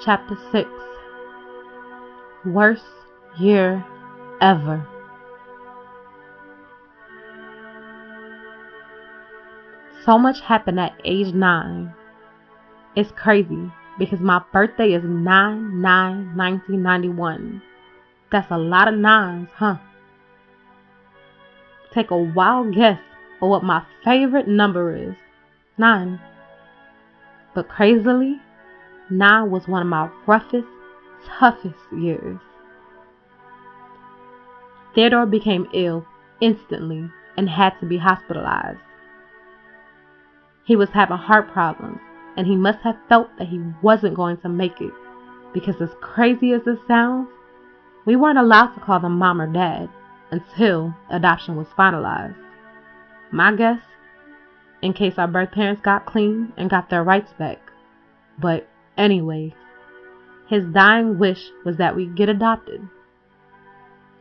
Chapter 6. Worst year ever. So much happened at age 9. It's crazy because my birthday is 9/9/1991. That's a lot of nines, huh? Take a wild guess of what my favorite number is. 9. But crazily, 9 was one of my roughest, toughest years. Theodore became ill instantly and had to be hospitalized. He was having heart problems, and he must have felt that he wasn't going to make it, because as crazy as this sounds, we weren't allowed to call them mom or dad until adoption was finalized. My guess, in case our birth parents got clean and got their rights back. But anyway, his dying wish was that we get adopted.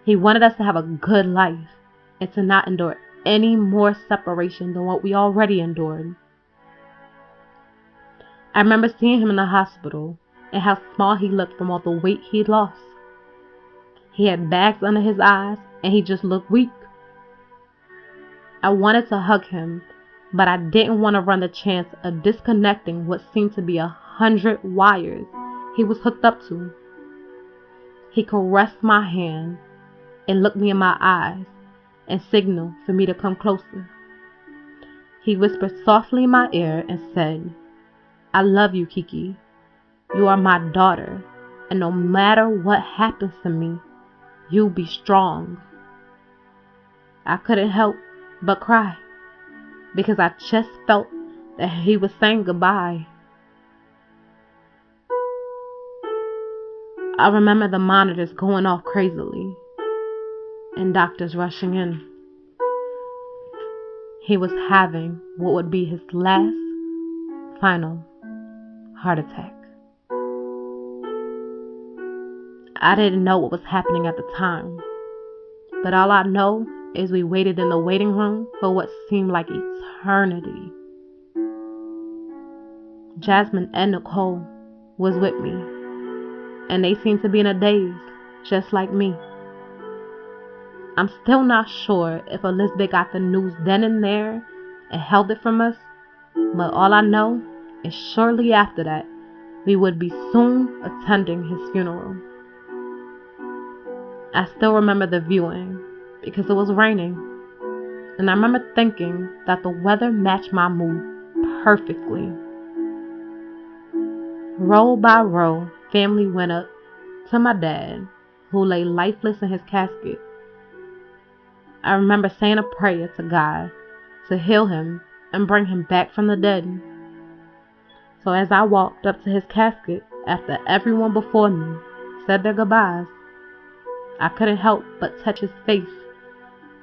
He wanted us to have a good life and to not endure any more separation than what we already endured. I remember seeing him in the hospital and how small he looked from all the weight he'd lost. He had bags under his eyes and he just looked weak. I wanted to hug him, but I didn't want to run the chance of disconnecting what seemed to be 100 wires he was hooked up to. He caressed my hand and looked me in my eyes and signaled for me to come closer. He whispered softly in my ear and said, "I love you, Kiki. You are my daughter, and no matter what happens to me, you be strong." I couldn't help but cry because I just felt that he was saying goodbye. I remember the monitors going off crazily and doctors rushing in. He was having what would be his last, final heart attack. I didn't know what was happening at the time, but all I know is we waited in the waiting room for what seemed like eternity. Jasmine and Nicole was with me, and they seemed to be in a daze, just like me. I'm still not sure if Elizabeth got the news then and there and held it from us, but all I know is shortly after that, we would be soon attending his funeral. I still remember the viewing because it was raining, and I remember thinking that the weather matched my mood perfectly. Row by row, family went up to my dad, who lay lifeless in his casket. I remember saying a prayer to God to heal him and bring him back from the dead. So as I walked up to his casket after everyone before me said their goodbyes, I couldn't help but touch his face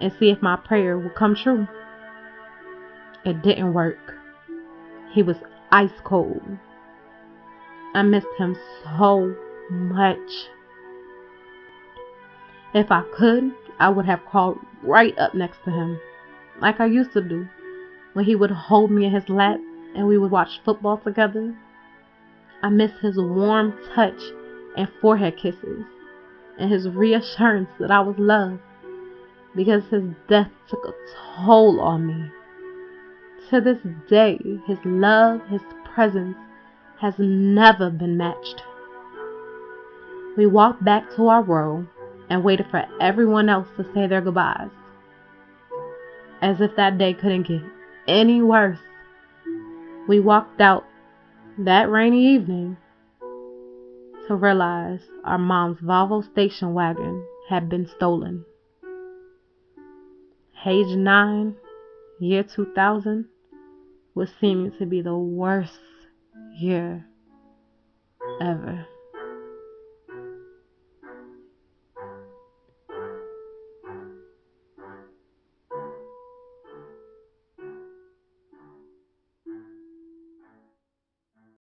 and see if my prayer would come true. It didn't work. He was ice cold. I missed him so much. If I could, I would have crawled right up next to him, like I used to do, when he would hold me in his lap and we would watch football together. I miss his warm touch and forehead kisses, and his reassurance that I was loved, because his death took a toll on me. To this day, his love, his presence has never been matched. We walked back to our row and waited for everyone else to say their goodbyes. As if that day couldn't get any worse, we walked out that rainy evening to realize our mom's Volvo station wagon had been stolen. Age 9, year 2000, was seeming to be the worst year ever.